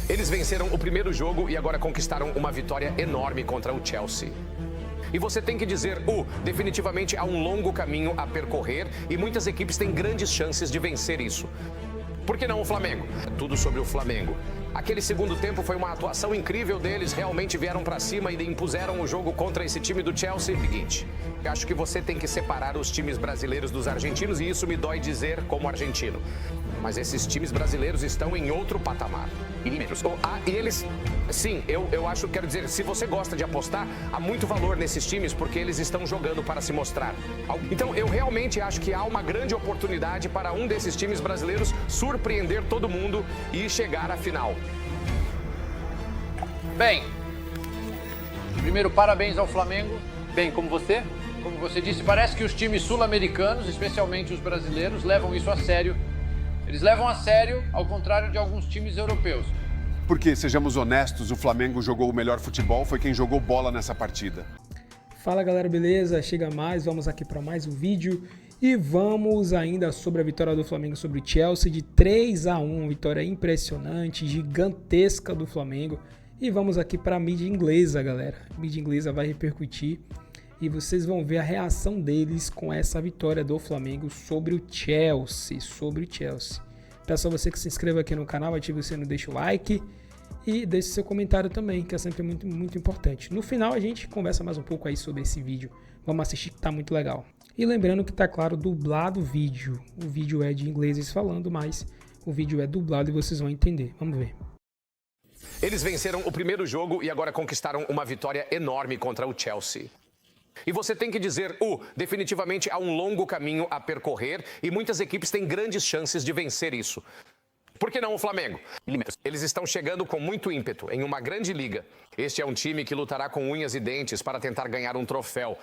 Eles venceram o primeiro jogo e agora conquistaram uma vitória enorme contra o Chelsea. E você tem que dizer, definitivamente há um longo caminho a percorrer e muitas equipes têm grandes chances de vencer isso. Por que não o Flamengo? Tudo sobre o Flamengo. Aquele segundo tempo foi uma atuação incrível deles, realmente vieram para cima e impuseram o jogo contra esse time do Chelsea. Seguinte, eu acho que você tem que separar os times brasileiros dos argentinos e isso me dói dizer como argentino. Mas esses times brasileiros estão em outro patamar. E eles, sim, eu acho, quero dizer, se você gosta de apostar, há muito valor nesses times porque eles estão jogando para se mostrar. Então, eu realmente acho que há uma grande oportunidade para um desses times brasileiros surpreender todo mundo e chegar à final. Bem, primeiro, parabéns ao Flamengo. Bem, como você disse, parece que os times sul-americanos, especialmente os brasileiros, levam isso a sério. Eles levam a sério, ao contrário de alguns times europeus. Porque, sejamos honestos, o Flamengo jogou o melhor futebol, foi quem jogou bola nessa partida. Fala galera, beleza? Chega mais, vamos aqui para mais um vídeo. E vamos ainda sobre a vitória do Flamengo sobre o Chelsea de 3-1, vitória impressionante, gigantesca do Flamengo. E vamos aqui para a mídia inglesa, galera. A mídia inglesa vai repercutir e vocês vão ver a reação deles com essa vitória do Flamengo sobre o Chelsea. Peço a você que se inscreva aqui no canal, ative o sininho, deixa o like e deixe seu comentário também, que é sempre muito, muito importante. No final a gente conversa mais um pouco aí sobre esse vídeo. Vamos assistir que tá muito legal. E lembrando que tá claro, dublado o vídeo. O vídeo é de ingleses falando, mas o vídeo é dublado e vocês vão entender. Vamos ver. Eles venceram o primeiro jogo e agora conquistaram uma vitória enorme contra o Chelsea. E você tem que dizer, definitivamente há um longo caminho a percorrer e muitas equipes têm grandes chances de vencer isso. Por que não o Flamengo? Eles estão chegando com muito ímpeto em uma grande liga. Este é um time que lutará com unhas e dentes para tentar ganhar um troféu.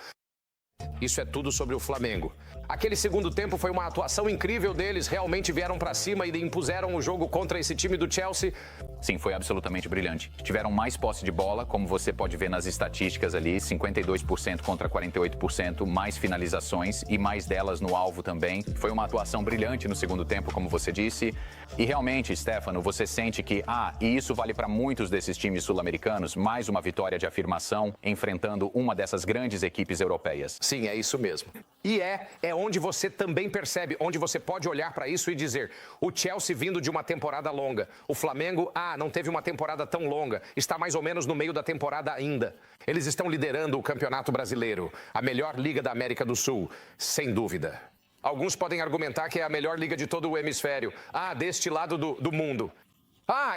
Isso é tudo sobre o Flamengo. Aquele segundo tempo foi uma atuação incrível deles, realmente vieram para cima e impuseram o jogo contra esse time do Chelsea. Sim, foi absolutamente brilhante. Tiveram mais posse de bola, como você pode ver nas estatísticas ali, 52% contra 48%, mais finalizações e mais delas no alvo também. Foi uma atuação brilhante no segundo tempo, como você disse. E realmente, Stefano, você sente que, e isso vale para muitos desses times sul-americanos, mais uma vitória de afirmação enfrentando uma dessas grandes equipes europeias. Sim, é isso mesmo. E é onde você também percebe, onde você pode olhar para isso e dizer, o Chelsea vindo de uma temporada longa, o Flamengo, não teve uma temporada tão longa, está mais ou menos no meio da temporada ainda. Eles estão liderando o Campeonato Brasileiro, a melhor liga da América do Sul, sem dúvida. Alguns podem argumentar que é a melhor liga de todo o hemisfério, deste lado do mundo.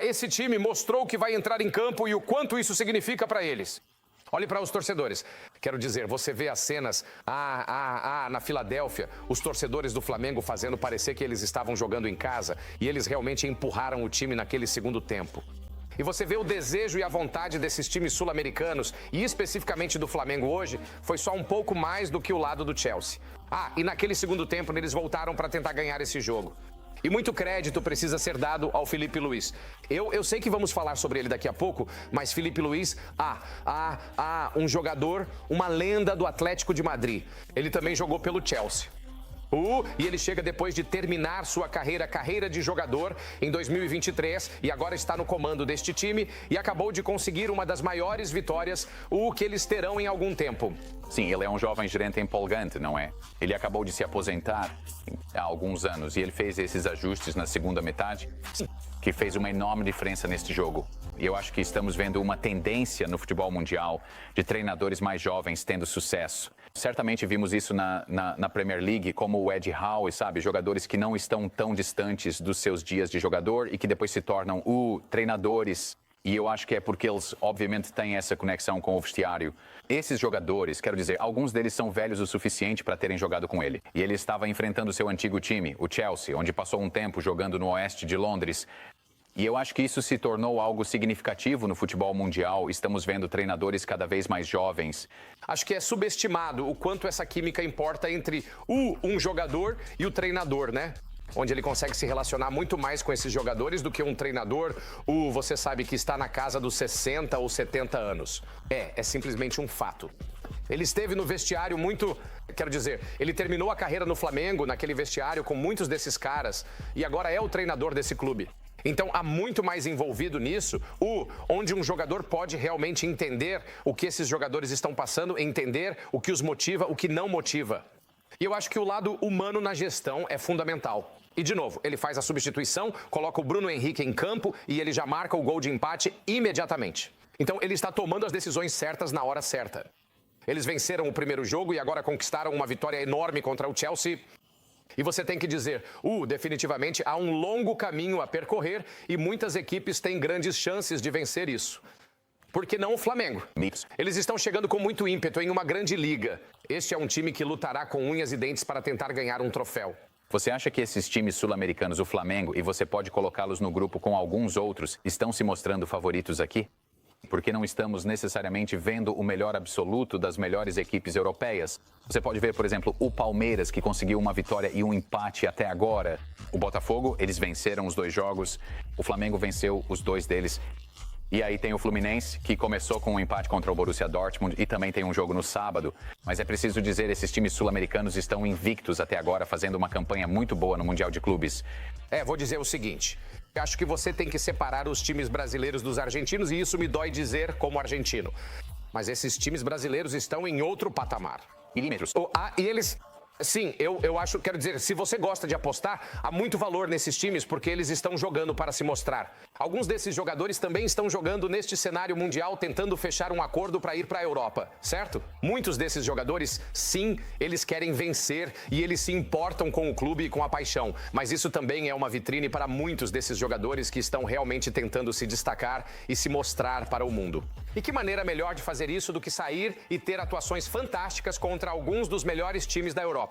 Esse time mostrou que vai entrar em campo e o quanto isso significa para eles. Olhe para os torcedores. Quero dizer, você vê as cenas na Filadélfia, os torcedores do Flamengo fazendo parecer que eles estavam jogando em casa e eles realmente empurraram o time naquele segundo tempo. E você vê o desejo e a vontade desses times sul-americanos e especificamente do Flamengo hoje, foi só um pouco mais do que o lado do Chelsea. E naquele segundo tempo eles voltaram para tentar ganhar esse jogo. E muito crédito precisa ser dado ao Filipe Luís. Eu sei que vamos falar sobre ele daqui a pouco, mas Filipe Luís, um jogador, uma lenda do Atlético de Madrid. Ele também jogou pelo Chelsea. E ele chega depois de terminar sua carreira de jogador em 2023 e agora está no comando deste time e acabou de conseguir uma das maiores vitórias que eles terão em algum tempo. Sim, ele é um jovem gerente empolgante, não é? Ele acabou de se aposentar há alguns anos e ele fez esses ajustes na segunda metade que fez uma enorme diferença neste jogo. E eu acho que estamos vendo uma tendência no futebol mundial de treinadores mais jovens tendo sucesso. Certamente vimos isso na Premier League, como o Eddie Howe, sabe? Jogadores que não estão tão distantes dos seus dias de jogador e que depois se tornam treinadores. E eu acho que é porque eles, obviamente, têm essa conexão com o vestiário. Esses jogadores, quero dizer, alguns deles são velhos o suficiente para terem jogado com ele. E ele estava enfrentando seu antigo time, o Chelsea, onde passou um tempo jogando no oeste de Londres. E eu acho que isso se tornou algo significativo no futebol mundial. Estamos vendo treinadores cada vez mais jovens. Acho que é subestimado o quanto essa química importa entre um jogador e o treinador, né? Onde ele consegue se relacionar muito mais com esses jogadores do que um treinador, você sabe que está na casa dos 60 ou 70 anos. É simplesmente um fato. Ele esteve no vestiário quero dizer, ele terminou a carreira no Flamengo, naquele vestiário com muitos desses caras, e agora é o treinador desse clube. Então, há muito mais envolvido nisso, onde um jogador pode realmente entender o que esses jogadores estão passando, entender o que os motiva, o que não motiva. E eu acho que o lado humano na gestão é fundamental. E, de novo, ele faz a substituição, coloca o Bruno Henrique em campo e ele já marca o gol de empate imediatamente. Então, ele está tomando as decisões certas na hora certa. Eles venceram o primeiro jogo e agora conquistaram uma vitória enorme contra o Chelsea. E você tem que dizer, definitivamente há um longo caminho a percorrer e muitas equipes têm grandes chances de vencer isso. Por que não o Flamengo? Eles estão chegando com muito ímpeto em uma grande liga. Este é um time que lutará com unhas e dentes para tentar ganhar um troféu. Você acha que esses times sul-americanos, o Flamengo, e você pode colocá-los no grupo com alguns outros, estão se mostrando favoritos aqui? Porque não estamos necessariamente vendo o melhor absoluto das melhores equipes europeias. Você pode ver, por exemplo, o Palmeiras, que conseguiu uma vitória e um empate até agora. O Botafogo, eles venceram os 2 jogos. O Flamengo venceu os 2 deles. E aí tem o Fluminense, que começou com um empate contra o Borussia Dortmund e também tem um jogo no sábado. Mas é preciso dizer, esses times sul-americanos estão invictos até agora, fazendo uma campanha muito boa no Mundial de Clubes. Vou dizer o seguinte. Eu acho que você tem que separar os times brasileiros dos argentinos e isso me dói dizer como argentino. Mas esses times brasileiros estão em outro patamar. Milímetros. E eles... Sim, eu acho, quero dizer, se você gosta de apostar, há muito valor nesses times porque eles estão jogando para se mostrar. Alguns desses jogadores também estão jogando neste cenário mundial, tentando fechar um acordo para ir para a Europa, certo? Muitos desses jogadores, sim, eles querem vencer e eles se importam com o clube e com a paixão. Mas isso também é uma vitrine para muitos desses jogadores que estão realmente tentando se destacar e se mostrar para o mundo. E que maneira melhor de fazer isso do que sair e ter atuações fantásticas contra alguns dos melhores times da Europa?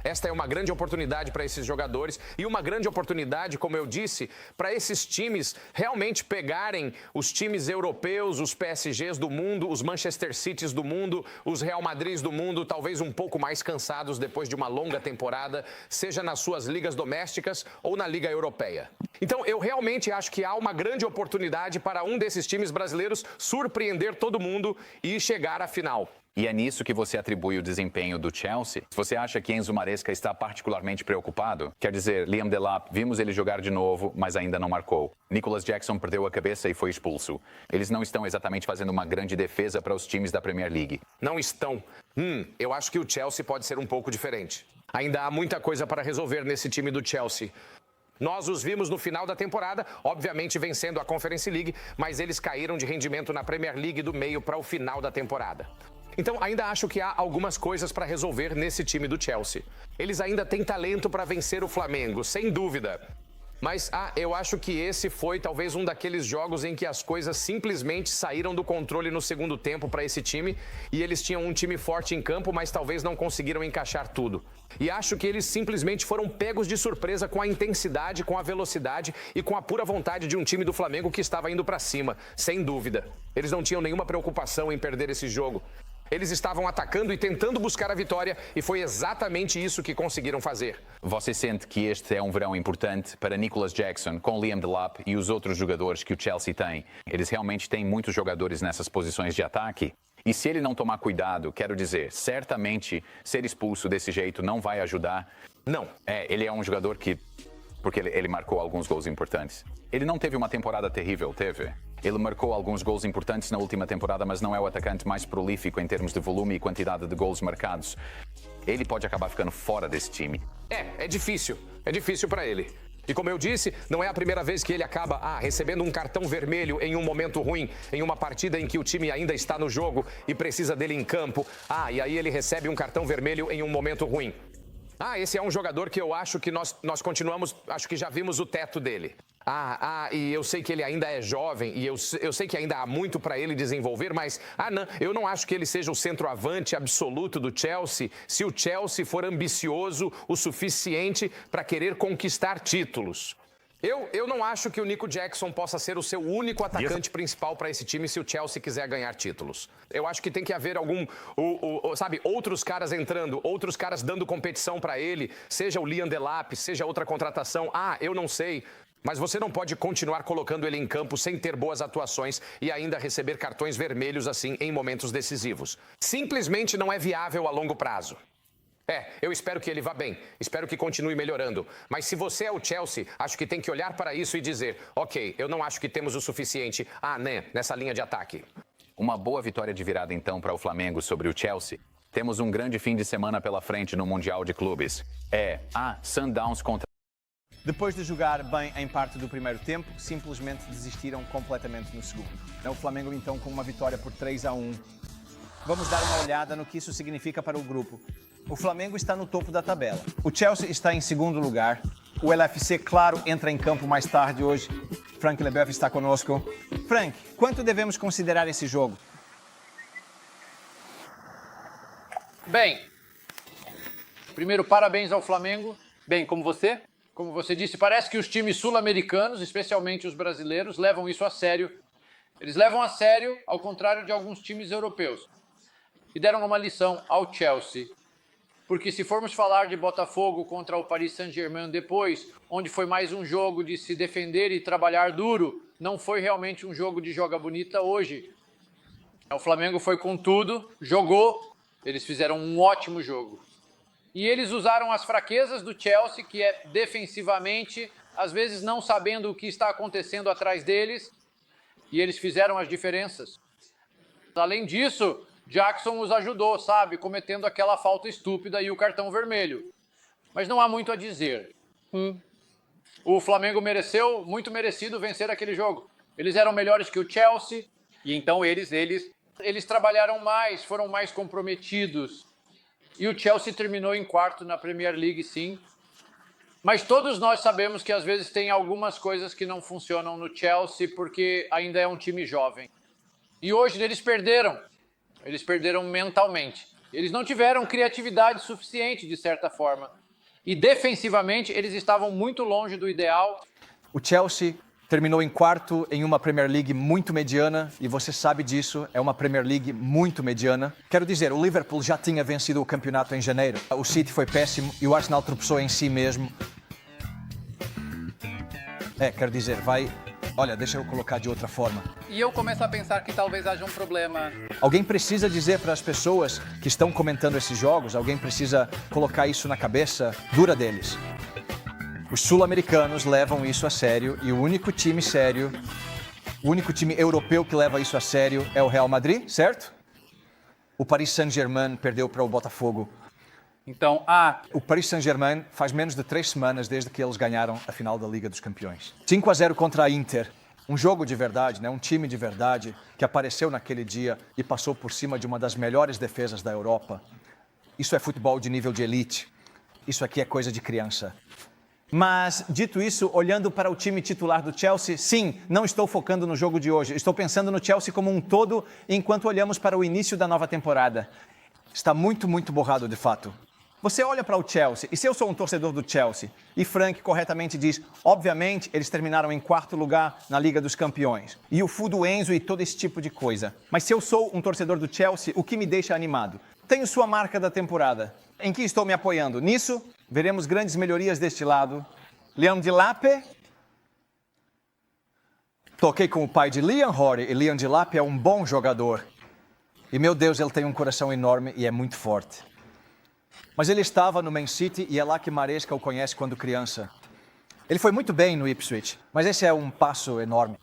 Esta é uma grande oportunidade para esses jogadores e uma grande oportunidade, como eu disse, para esses times realmente pegarem os times europeus, os PSGs do mundo, os Manchester Cities do mundo, os Real Madrids do mundo, talvez um pouco mais cansados depois de uma longa temporada, seja nas suas ligas domésticas ou na Liga Europeia. Então, eu realmente acho que há uma grande oportunidade para um desses times brasileiros surpreender todo mundo e chegar à final. E é nisso que você atribui o desempenho do Chelsea? Você acha que Enzo Maresca está particularmente preocupado? Quer dizer, Liam Delap, vimos ele jogar de novo, mas ainda não marcou. Nicholas Jackson perdeu a cabeça e foi expulso. Eles não estão exatamente fazendo uma grande defesa para os times da Premier League. Não estão. Eu acho que o Chelsea pode ser um pouco diferente. Ainda há muita coisa para resolver nesse time do Chelsea. Nós os vimos no final da temporada, obviamente vencendo a Conference League, mas eles caíram de rendimento na Premier League do meio para o final da temporada. Então, ainda acho que há algumas coisas para resolver nesse time do Chelsea. Eles ainda têm talento para vencer o Flamengo, sem dúvida. Mas eu acho que esse foi talvez um daqueles jogos em que as coisas simplesmente saíram do controle no segundo tempo para esse time e eles tinham um time forte em campo, mas talvez não conseguiram encaixar tudo. E acho que eles simplesmente foram pegos de surpresa com a intensidade, com a velocidade e com a pura vontade de um time do Flamengo que estava indo para cima, sem dúvida. Eles não tinham nenhuma preocupação em perder esse jogo. Eles estavam atacando e tentando buscar a vitória e foi exatamente isso que conseguiram fazer. Você sente que este é um verão importante para Nicholas Jackson, com Liam Delap e os outros jogadores que o Chelsea tem? Eles realmente têm muitos jogadores nessas posições de ataque? E se ele não tomar cuidado, quero dizer, certamente ser expulso desse jeito não vai ajudar? Não. Ele é um jogador que... porque ele marcou alguns gols importantes. Ele não teve uma temporada terrível, teve? Ele marcou alguns gols importantes na última temporada, mas não é o atacante mais prolífico em termos de volume e quantidade de gols marcados. Ele pode acabar ficando fora desse time. É difícil. É difícil para ele. E como eu disse, não é a primeira vez que ele acaba recebendo um cartão vermelho em um momento ruim, em uma partida em que o time ainda está no jogo e precisa dele em campo. E aí ele recebe um cartão vermelho em um momento ruim. Esse é um jogador que eu acho que nós continuamos, acho que já vimos o teto dele. E eu sei que ele ainda é jovem e eu sei que ainda há muito para ele desenvolver, mas não, eu não acho que ele seja o centroavante absoluto do Chelsea se o Chelsea for ambicioso o suficiente para querer conquistar títulos. Eu não acho que o Nico Jackson possa ser o seu único atacante principal para esse time se o Chelsea quiser ganhar títulos. Eu acho que tem que haver outros caras entrando, outros caras dando competição para ele, seja o Liam Delap, seja outra contratação. Eu não sei. Mas você não pode continuar colocando ele em campo sem ter boas atuações e ainda receber cartões vermelhos assim em momentos decisivos. Simplesmente não é viável a longo prazo. Eu espero que ele vá bem, espero que continue melhorando. Mas se você é o Chelsea, acho que tem que olhar para isso e dizer, ok, eu não acho que temos o suficiente, nessa linha de ataque. Uma boa vitória de virada, então, para o Flamengo sobre o Chelsea. Temos um grande fim de semana pela frente no Mundial de Clubes. Sundowns contra... Depois de jogar bem em parte do primeiro tempo, simplesmente desistiram completamente no segundo. O Flamengo, então, com uma vitória por 3-1. Vamos dar uma olhada no que isso significa para o grupo. O Flamengo está no topo da tabela. O Chelsea está em segundo lugar. O LFC, claro, entra em campo mais tarde hoje. Frank Leboeuf está conosco. Frank, quanto devemos considerar esse jogo? Bem, primeiro, parabéns ao Flamengo. Bem, como você disse, parece que os times sul-americanos, especialmente os brasileiros, levam isso a sério. Eles levam a sério, ao contrário de alguns times europeus. E deram uma lição ao Chelsea. Porque se formos falar de Botafogo contra o Paris Saint-Germain depois, onde foi mais um jogo de se defender e trabalhar duro, não foi realmente um jogo de joga bonita hoje. O Flamengo foi com tudo, jogou, eles fizeram um ótimo jogo. E eles usaram as fraquezas do Chelsea, que é defensivamente, às vezes não sabendo o que está acontecendo atrás deles, e eles fizeram as diferenças. Além disso, Jackson os ajudou, cometendo aquela falta estúpida e o cartão vermelho. Mas não há muito a dizer. O Flamengo mereceu, muito merecido, vencer aquele jogo. Eles eram melhores que o Chelsea, e então eles trabalharam mais, foram mais comprometidos. E o Chelsea terminou em quarto na Premier League, sim. Mas todos nós sabemos que às vezes tem algumas coisas que não funcionam no Chelsea porque ainda é um time jovem. E hoje eles perderam. Eles perderam mentalmente. Eles não tiveram criatividade suficiente, de certa forma. E defensivamente eles estavam muito longe do ideal. O Chelsea terminou em quarto em uma Premier League muito mediana, e você sabe disso, é uma Premier League muito mediana. Quero dizer, o Liverpool já tinha vencido o campeonato em janeiro, o City foi péssimo e o Arsenal tropeçou em si mesmo. Quero dizer, Olha, deixa eu colocar de outra forma. E eu começo a pensar que talvez haja um problema. Alguém precisa dizer para as pessoas que estão comentando esses jogos, alguém precisa colocar isso na cabeça dura deles. Os sul-americanos levam isso a sério e o único time sério, o único time europeu que leva isso a sério é o Real Madrid, certo? O Paris Saint-Germain perdeu para o Botafogo. Então, O Paris Saint-Germain faz menos de 3 semanas desde que eles ganharam a final da Liga dos Campeões. 5-0 contra a Inter. Um jogo de verdade, um time de verdade que apareceu naquele dia e passou por cima de uma das melhores defesas da Europa. Isso é futebol de nível de elite. Isso aqui é coisa de criança. Mas, dito isso, olhando para o time titular do Chelsea, sim, não estou focando no jogo de hoje. Estou pensando no Chelsea como um todo enquanto olhamos para o início da nova temporada. Está muito, muito borrado de fato. Você olha para o Chelsea, e se eu sou um torcedor do Chelsea, e Frank corretamente diz, obviamente, eles terminaram em quarto lugar na Liga dos Campeões, e o Fu do Enzo e todo esse tipo de coisa. Mas se eu sou um torcedor do Chelsea, o que me deixa animado? Tenho sua marca da temporada. Em que estou me apoiando? Nisso, veremos grandes melhorias deste lado. Liam Delap. Toquei com o pai de Liam Rory, e Liam Delap é um bom jogador. E, meu Deus, ele tem um coração enorme e é muito forte. Mas ele estava no Man City e é lá que Maresca o conhece quando criança. Ele foi muito bem no Ipswich, mas esse é um passo enorme.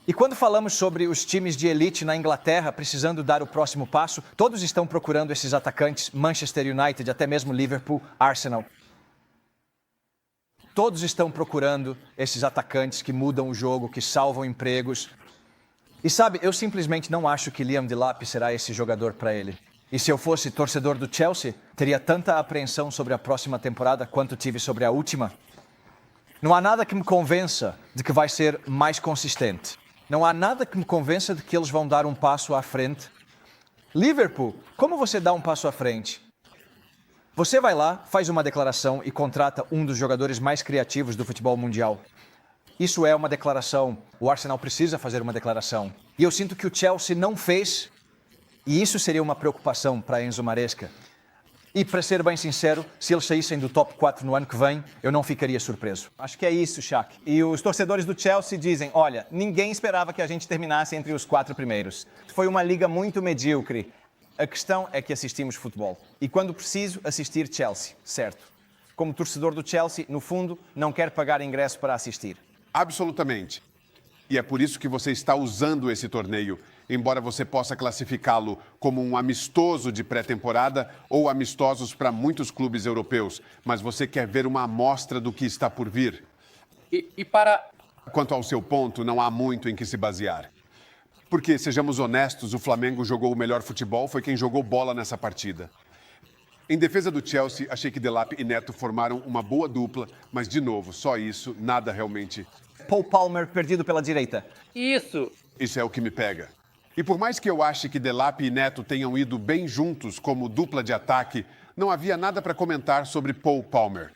E quando falamos sobre os times de elite na Inglaterra precisando dar o próximo passo, todos estão procurando esses atacantes, Manchester United, até mesmo Liverpool, Arsenal. Todos estão procurando esses atacantes que mudam o jogo, que salvam empregos. E sabe, eu simplesmente não acho que Liam Delap será esse jogador para ele. E se eu fosse torcedor do Chelsea, teria tanta apreensão sobre a próxima temporada quanto tive sobre a última. Não há nada que me convença de que vai ser mais consistente. Não há nada que me convença de que eles vão dar um passo à frente. Liverpool, como você dá um passo à frente? Você vai lá, faz uma declaração e contrata um dos jogadores mais criativos do futebol mundial. Isso é uma declaração. O Arsenal precisa fazer uma declaração. E eu sinto que o Chelsea não fez. E isso seria uma preocupação para Enzo Maresca. E, para ser bem sincero, se eles saíssem do top 4 no ano que vem, eu não ficaria surpreso. Acho que é isso, Shaq. E os torcedores do Chelsea dizem, olha, ninguém esperava que a gente terminasse entre os 4 primeiros. Foi uma liga muito medíocre. A questão é que assistimos futebol. E quando preciso, assistir Chelsea, certo? Como torcedor do Chelsea, no fundo, não quer pagar ingresso para assistir. Absolutamente. E é por isso que você está usando esse torneio, embora você possa classificá-lo como um amistoso de pré-temporada ou amistosos para muitos clubes europeus. Mas você quer ver uma amostra do que está por vir. E para... Quanto ao seu ponto, não há muito em que se basear. Porque, sejamos honestos, o Flamengo jogou o melhor futebol, foi quem jogou bola nessa partida. Em defesa do Chelsea, achei que Delap e Neto formaram uma boa dupla, mas, de novo, só isso, nada realmente. Paul Palmer perdido pela direita. Isso. Isso é o que me pega. E por mais que eu ache que Delap e Neto tenham ido bem juntos como dupla de ataque, não havia nada para comentar sobre Paul Palmer.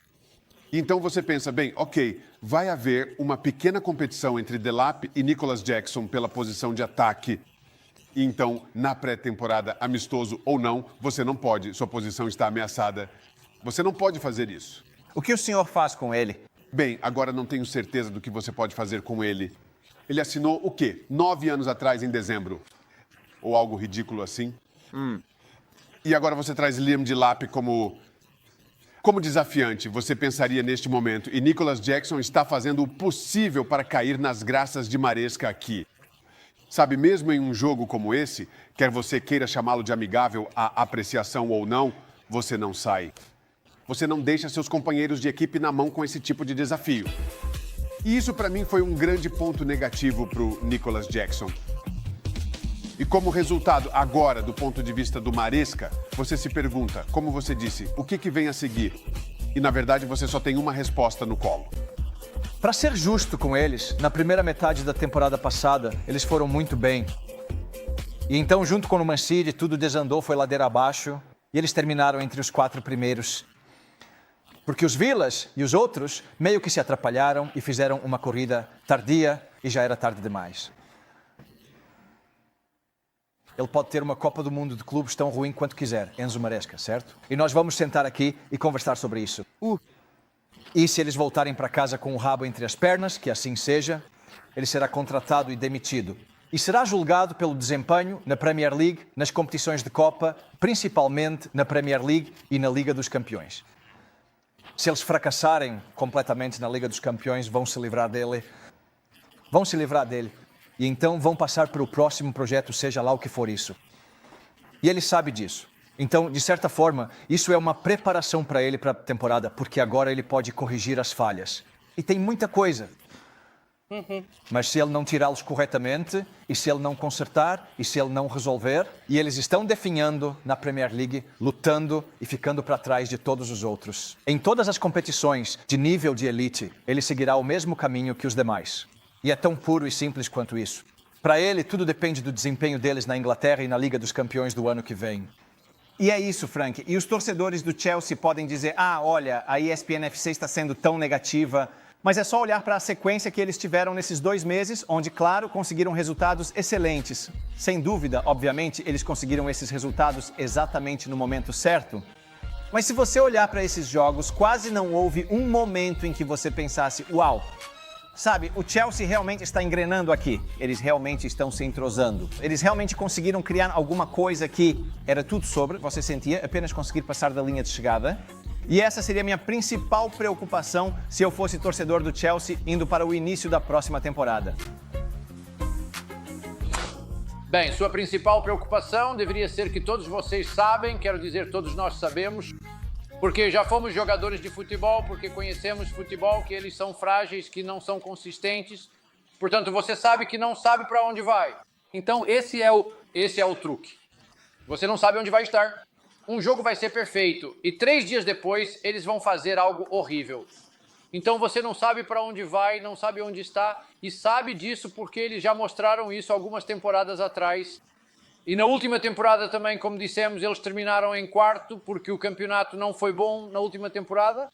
Então você pensa, bem, ok, vai haver uma pequena competição entre Delap e Nicolas Jackson pela posição de ataque. Então, na pré-temporada, amistoso ou não, você não pode, sua posição está ameaçada. Você não pode fazer isso. O que o senhor faz com ele? Bem, agora não tenho certeza do que você pode fazer com ele. Ele assinou o quê? 9 anos atrás, em dezembro. Ou algo ridículo assim. E agora você traz Liam Delap como desafiante, você pensaria neste momento. E Nicolas Jackson está fazendo o possível para cair nas graças de Maresca aqui. Sabe, mesmo em um jogo como esse, quer você queira chamá-lo de amigável, a apreciação ou não, você não sai. Você não deixa seus companheiros de equipe na mão com esse tipo de desafio. E isso, para mim, foi um grande ponto negativo para o Nicolas Jackson. E como resultado, agora, do ponto de vista do Maresca, você se pergunta, como você disse, o que vem a seguir? E, na verdade, você só tem uma resposta no colo. Para ser justo com eles, na primeira metade da temporada passada, eles foram muito bem. E então, junto com o Man City, tudo desandou, foi ladeira abaixo, e eles terminaram entre os 4 primeiros. Porque os Villas e os outros meio que se atrapalharam e fizeram uma corrida tardia e já era tarde demais. Ele pode ter uma Copa do Mundo de clubes tão ruim quanto quiser, Enzo Maresca, certo? E nós vamos sentar aqui e conversar sobre isso. E se eles voltarem para casa com o rabo entre as pernas, que assim seja, ele será contratado e demitido. E será julgado pelo desempenho na Premier League, nas competições de Copa, principalmente na Premier League e na Liga dos Campeões. Se eles fracassarem completamente na Liga dos Campeões, vão se livrar dele. E então vão passar para o próximo projeto, seja lá o que for isso. E ele sabe disso. Então, de certa forma, isso é uma preparação para ele para a temporada, porque agora ele pode corrigir as falhas. E tem muita coisa. Mas se ele não tirá-los corretamente, e se ele não consertar, e se ele não resolver, e eles estão definhando na Premier League, lutando e ficando para trás de todos os outros. Em todas as competições de nível de elite, ele seguirá o mesmo caminho que os demais. E é tão puro e simples quanto isso. Para ele, tudo depende do desempenho deles na Inglaterra e na Liga dos Campeões do ano que vem. E é isso, Frank. E os torcedores do Chelsea podem dizer, olha, a ESPN FC está sendo tão negativa. Mas é só olhar para a sequência que eles tiveram nesses 2 meses, onde, claro, conseguiram resultados excelentes. Sem dúvida, obviamente, eles conseguiram esses resultados exatamente no momento certo. Mas se você olhar para esses jogos, quase não houve um momento em que você pensasse, uau, sabe, o Chelsea realmente está engrenando aqui. Eles realmente estão se entrosando. Eles realmente conseguiram criar alguma coisa que era tudo sobre, você sentia, apenas conseguir passar da linha de chegada. E essa seria a minha principal preocupação se eu fosse torcedor do Chelsea indo para o início da próxima temporada. Bem, sua principal preocupação deveria ser que todos vocês sabem, quero dizer, todos nós sabemos, porque já fomos jogadores de futebol, porque conhecemos futebol, que eles são frágeis, que não são consistentes. Portanto, você sabe que não sabe para onde vai. Então, esse é o truque. Você não sabe onde vai estar. Um jogo vai ser perfeito e 3 dias depois eles vão fazer algo horrível. Então você não sabe para onde vai, não sabe onde está e sabe disso porque eles já mostraram isso algumas temporadas atrás. E na última temporada também, como dissemos, eles terminaram em 4º porque o campeonato não foi bom na última temporada.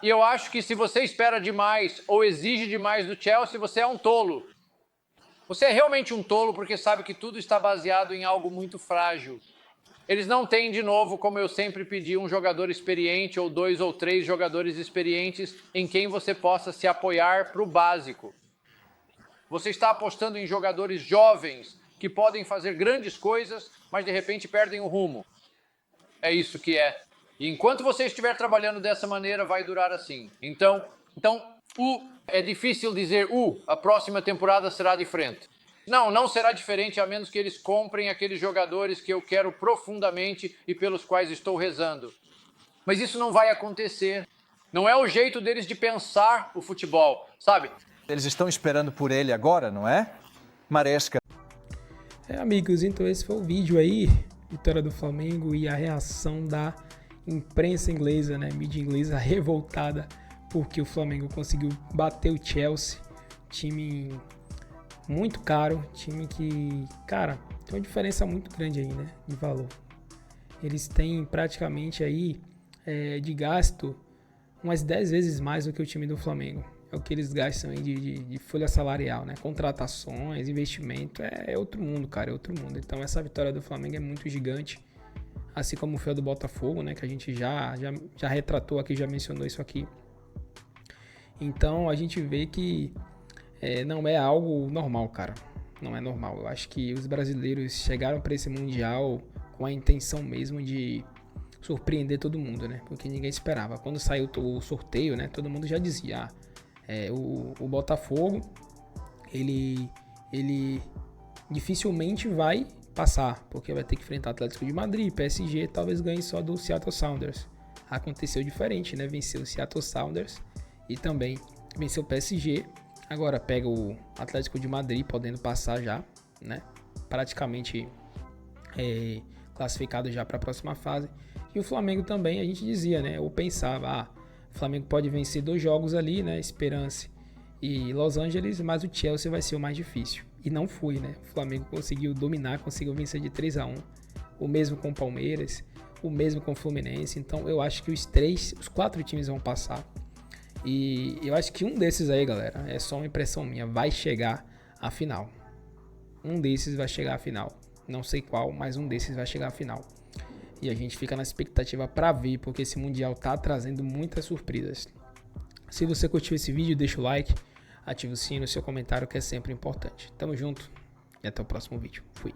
E eu acho que se você espera demais ou exige demais do Chelsea, você é um tolo. Você é realmente um tolo porque sabe que tudo está baseado em algo muito frágil. Eles não têm, de novo, como eu sempre pedi, um jogador experiente ou 2 ou 3 jogadores experientes em quem você possa se apoiar para o básico. Você está apostando em jogadores jovens, que podem fazer grandes coisas, mas de repente perdem o rumo. É isso que é. E enquanto você estiver trabalhando dessa maneira, vai durar assim. Então é difícil dizer, a próxima temporada será diferente. Não será diferente a menos que eles comprem aqueles jogadores que eu quero profundamente e pelos quais estou rezando. Mas isso não vai acontecer. Não é o jeito deles de pensar o futebol, sabe? Eles estão esperando por ele agora, não é? Maresca. Amigos, então esse foi o vídeo aí, vitória do Flamengo e a reação da imprensa inglesa, né? Mídia inglesa revoltada porque o Flamengo conseguiu bater o Chelsea, time muito caro, time que, cara, tem uma diferença muito grande aí, né, de valor. Eles têm praticamente aí de gasto umas 10 vezes mais do que o time do Flamengo. É o que eles gastam aí de folha salarial, né? Contratações, investimento, é outro mundo, cara, é outro mundo. Então essa vitória do Flamengo é muito gigante, assim como foi a do Botafogo, né? Que a gente já retratou aqui, já mencionou isso aqui. Então a gente vê que não é algo normal, cara. Não é normal. Eu acho que os brasileiros chegaram para esse Mundial com a intenção mesmo de surpreender todo mundo, né? Porque ninguém esperava. Quando saiu o sorteio, né? Todo mundo já dizia, o Botafogo, ele dificilmente vai passar, porque vai ter que enfrentar Atlético de Madrid, PSG, talvez ganhe só do Seattle Sounders. Aconteceu diferente, né? Venceu o Seattle Sounders e também venceu o PSG. Agora pega o Atlético de Madrid, podendo passar já, né? Praticamente classificado já para a próxima fase. E o Flamengo também, a gente dizia, né? Ou pensava, o Flamengo pode vencer 2 jogos ali, né? Esperance e Los Angeles, mas o Chelsea vai ser o mais difícil. E não foi, né? O Flamengo conseguiu dominar, conseguiu vencer de 3-1. O mesmo com o Palmeiras, o mesmo com o Fluminense. Então eu acho que os 4 times vão passar. E eu acho que um desses aí, galera, é só uma impressão minha, vai chegar à final. Um desses vai chegar à final. Não sei qual, mas um desses vai chegar à final. E a gente fica na expectativa para ver, porque esse Mundial tá trazendo muitas surpresas. Se você curtiu esse vídeo, deixa o like, ativa o sino, seu comentário que é sempre importante. Tamo junto e até o próximo vídeo. Fui.